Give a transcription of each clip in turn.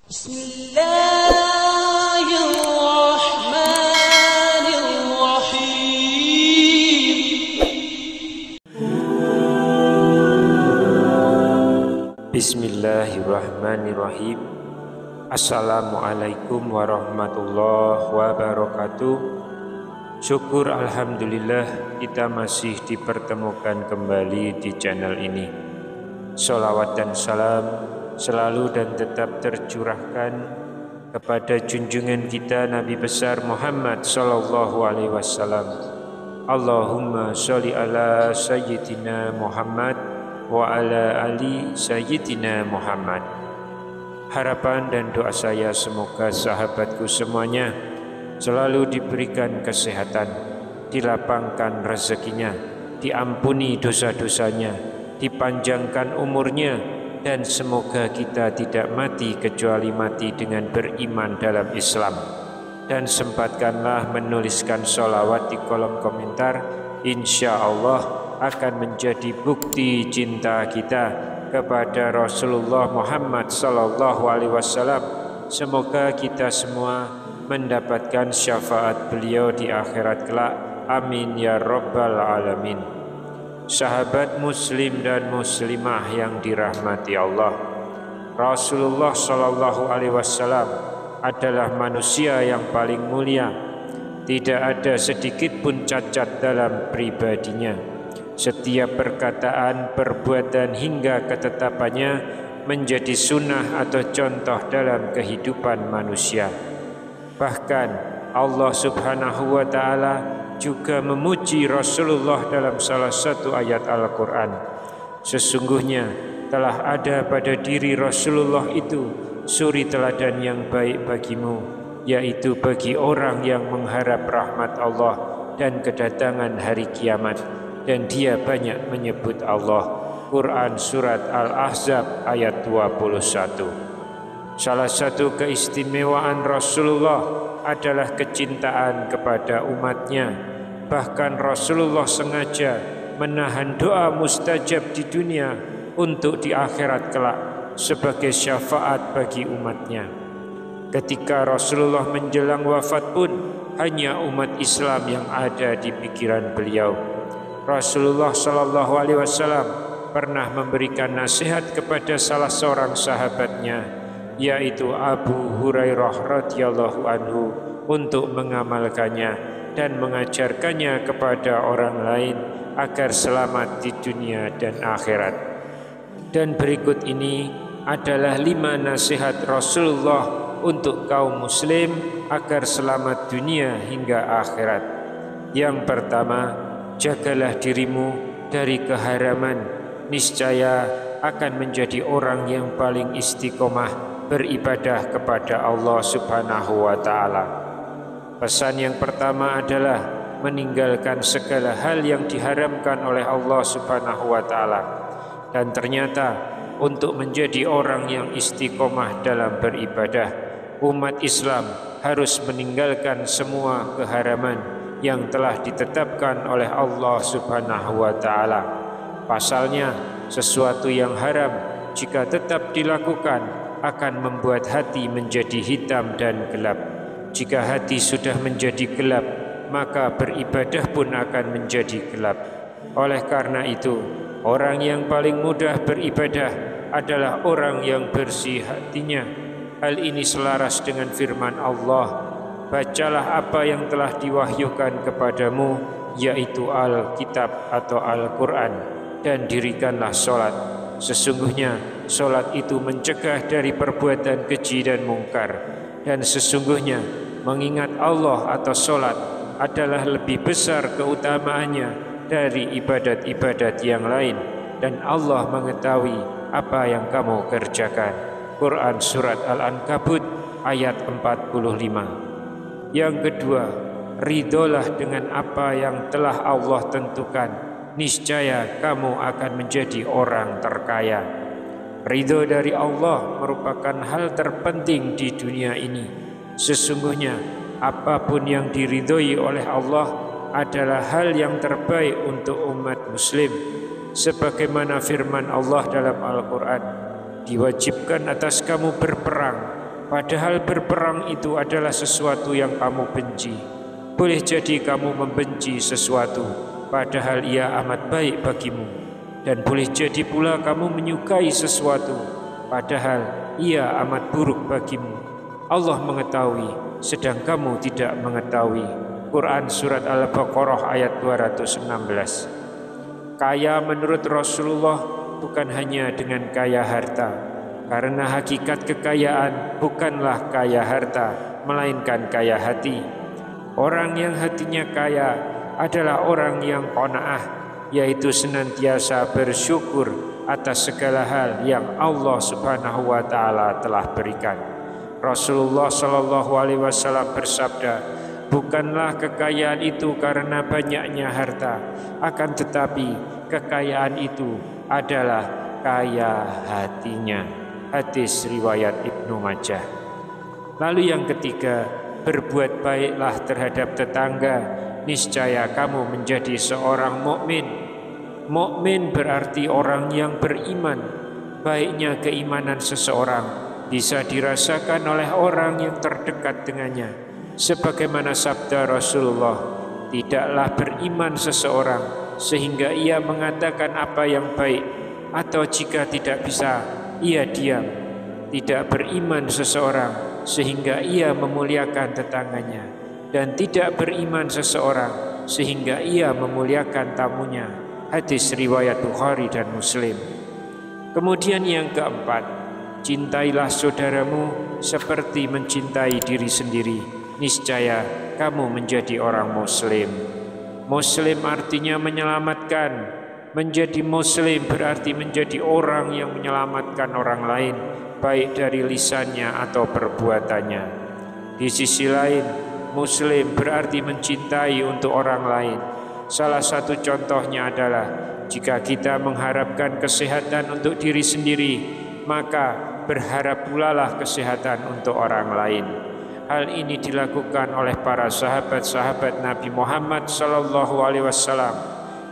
Bismillahirrahmanirrahim. Assalamualaikum warahmatullahi wabarakatuh. Syukur alhamdulillah kita masih dipertemukan kembali di channel ini. Sholawat dan salam selalu dan tetap tercurahkan kepada junjungan kita Nabi besar Muhammad sallallahu alaihi wasallam. Allahumma sholli ala sayyidina Muhammad wa ala ali sayyidina Muhammad. Harapan dan doa saya semoga sahabatku semuanya selalu diberikan kesehatan, dilapangkan rezekinya, diampuni dosa-dosanya, dipanjangkan umurnya, dan semoga kita tidak mati kecuali mati dengan beriman dalam Islam. Dan sempatkanlah menuliskan sholawat di kolom komentar, insya Allah akan menjadi bukti cinta kita kepada Rasulullah Muhammad sallallahu alaihi wasallam. Semoga kita semua mendapatkan syafaat beliau di akhirat kelak. Amin ya rabbal alamin. Sahabat muslim dan muslimah yang dirahmati Allah, Rasulullah sallallahu alaihi wasallam adalah manusia yang paling mulia. Tidak ada sedikit pun cacat dalam pribadinya. Setiap perkataan, perbuatan hingga ketetapannya menjadi sunnah atau contoh dalam kehidupan manusia. Bahkan Allah subhanahu wa ta'ala juga memuji Rasulullah dalam salah satu ayat Al-Quran. Sesungguhnya telah ada pada diri Rasulullah itu suri teladan yang baik bagimu, yaitu bagi orang yang mengharap rahmat Allah dan kedatangan hari kiamat, dan dia banyak menyebut Allah. Quran Surat Al-Ahzab ayat 21. Salah satu keistimewaan Rasulullah adalah kecintaan kepada umatnya. Bahkan Rasulullah sengaja menahan doa mustajab di dunia untuk di akhirat kelak sebagai syafaat bagi umatnya. Ketika Rasulullah menjelang wafat pun hanya umat Islam yang ada di pikiran beliau. Rasulullah sallallahu alaihi wasallam pernah memberikan nasihat kepada salah seorang sahabatnya, yaitu Abu Hurairah radhiyallahu anhu, untuk mengamalkannya dan mengajarkannya kepada orang lain agar selamat di dunia dan akhirat. Dan berikut ini adalah 5 nasihat Rasulullah untuk kaum muslim agar selamat dunia hingga akhirat. Yang pertama, jagalah dirimu dari keharaman, niscaya akan menjadi orang yang paling istiqomah beribadah kepada Allah subhanahu wa ta'ala. Pesan yang pertama adalah meninggalkan segala hal yang diharamkan oleh Allah subhanahu wa ta'ala. Dan ternyata untuk menjadi orang yang istiqomah dalam beribadah, umat Islam harus meninggalkan semua keharaman yang telah ditetapkan oleh Allah subhanahu wa ta'ala. Pasalnya, sesuatu yang haram jika tetap dilakukan akan membuat hati menjadi hitam dan gelap. Jika hati sudah menjadi gelap, maka beribadah pun akan menjadi gelap. Oleh karena itu, orang yang paling mudah beribadah adalah orang yang bersih hatinya. Hal ini selaras dengan firman Allah, bacalah apa yang telah diwahyukan kepadamu, yaitu Alkitab atau Al-Quran, dan dirikanlah sholat. Sesungguhnya sholat itu mencegah dari perbuatan keji dan mungkar. Dan sesungguhnya mengingat Allah atau sholat adalah lebih besar keutamaannya dari ibadat-ibadat yang lain. Dan Allah mengetahui apa yang kamu kerjakan. Quran Surat Al-Ankabut ayat 45. Yang kedua, ridholah dengan apa yang telah Allah tentukan, niscaya kamu akan menjadi orang terkaya. Ridho dari Allah merupakan hal terpenting di dunia ini. Sesungguhnya apapun yang diridhoi oleh Allah adalah hal yang terbaik untuk umat muslim. Sebagaimana firman Allah dalam Al-Quran, diwajibkan atas kamu berperang padahal berperang itu adalah sesuatu yang kamu benci. Boleh jadi kamu membenci sesuatu, padahal ia amat baik bagimu. Dan boleh jadi pula kamu menyukai sesuatu, padahal ia amat buruk bagimu. Allah mengetahui, sedang kamu tidak mengetahui. Quran Surat Al-Baqarah ayat 216. Kaya menurut Rasulullah bukan hanya dengan kaya harta, karena hakikat kekayaan bukanlah kaya harta, melainkan kaya hati. Orang yang hatinya kaya adalah orang yang qanaah, yaitu senantiasa bersyukur atas segala hal yang Allah Subhanahu wa taala telah berikan. Rasulullah sallallahu alaihi wasallam bersabda, bukanlah kekayaan itu karena banyaknya harta, akan tetapi kekayaan itu adalah kaya hatinya. Hadis riwayat Ibnu Majah. Lalu yang ketiga, berbuat baiklah terhadap tetangga, niscaya kamu menjadi seorang mukmin. Mukmin berarti orang yang beriman. Baiknya keimanan seseorang bisa dirasakan oleh orang yang terdekat dengannya. Sebagaimana sabda Rasulullah, tidaklah beriman seseorang sehingga ia mengatakan apa yang baik, atau jika tidak bisa, ia diam. Tidak beriman seseorang sehingga ia memuliakan tetangganya, dan tidak beriman seseorang sehingga ia memuliakan tamunya. Hadis riwayat Bukhari dan Muslim. Kemudian yang keempat, cintailah saudaramu seperti mencintai diri sendiri. Niscaya kamu menjadi orang muslim. Muslim artinya menyelamatkan. Menjadi muslim berarti menjadi orang yang menyelamatkan orang lain, baik dari lisannya atau perbuatannya. Di sisi lain, muslim berarti mencintai untuk orang lain. Salah satu contohnya adalah jika kita mengharapkan kesehatan untuk diri sendiri, maka berharap pula lah kesehatan untuk orang lain. Hal ini dilakukan oleh para sahabat-sahabat Nabi Muhammad SAW,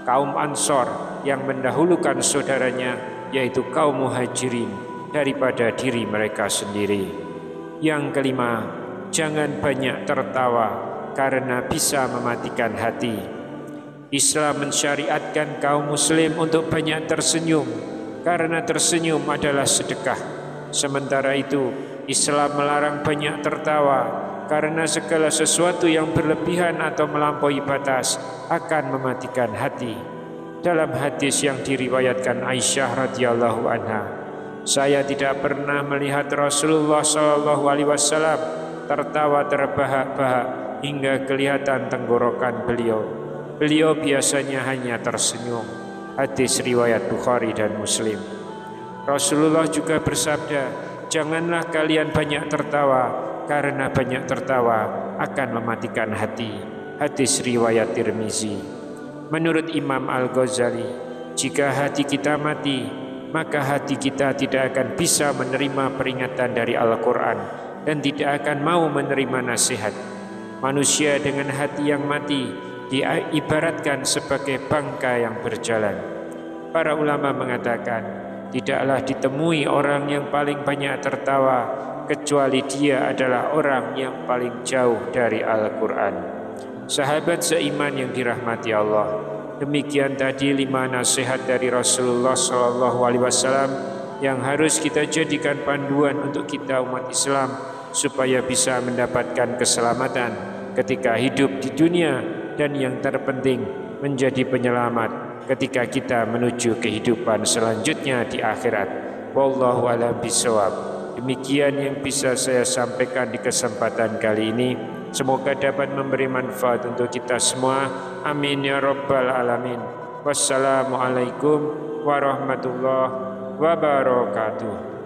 kaum Ansor yang mendahulukan saudaranya, yaitu kaum Muhajirin, daripada diri mereka sendiri. Yang kelima, jangan banyak tertawa karena bisa mematikan hati. Islam mensyariatkan kaum muslim untuk banyak tersenyum, karena tersenyum adalah sedekah. Sementara itu, Islam melarang banyak tertawa, karena segala sesuatu yang berlebihan atau melampaui batas akan mematikan hati. Dalam hadis yang diriwayatkan Aisyah radhiyallahu anha, saya tidak pernah melihat Rasulullah SAW tertawa terbahak-bahak hingga kelihatan tenggorokan beliau. Beliau biasanya hanya tersenyum. Hadis riwayat Bukhari dan Muslim. Rasulullah juga bersabda, janganlah kalian banyak tertawa, karena banyak tertawa akan mematikan hati. Hadis riwayat Tirmizi. Menurut Imam Al-Ghazali, jika hati kita mati, maka hati kita tidak akan bisa menerima peringatan dari Al-Quran dan tidak akan mau menerima nasihat. Manusia dengan hati yang mati diibaratkan sebagai bangka yang berjalan. Para ulama mengatakan, tidaklah ditemui orang yang paling banyak tertawa kecuali dia adalah orang yang paling jauh dari Al-Quran. Sahabat seiman yang dirahmati Allah, demikian tadi 5 nasihat dari Rasulullah SAW yang harus kita jadikan panduan untuk kita umat Islam supaya bisa mendapatkan keselamatan ketika hidup di dunia, dan yang terpenting menjadi penyelamat ketika kita menuju kehidupan selanjutnya di akhirat. Wallahu a'lam bishawab. Demikian yang bisa saya sampaikan di kesempatan kali ini. Semoga dapat memberi manfaat untuk kita semua. Amin ya rabbal alamin. Wassalamualaikum warahmatullahi wabarakatuh.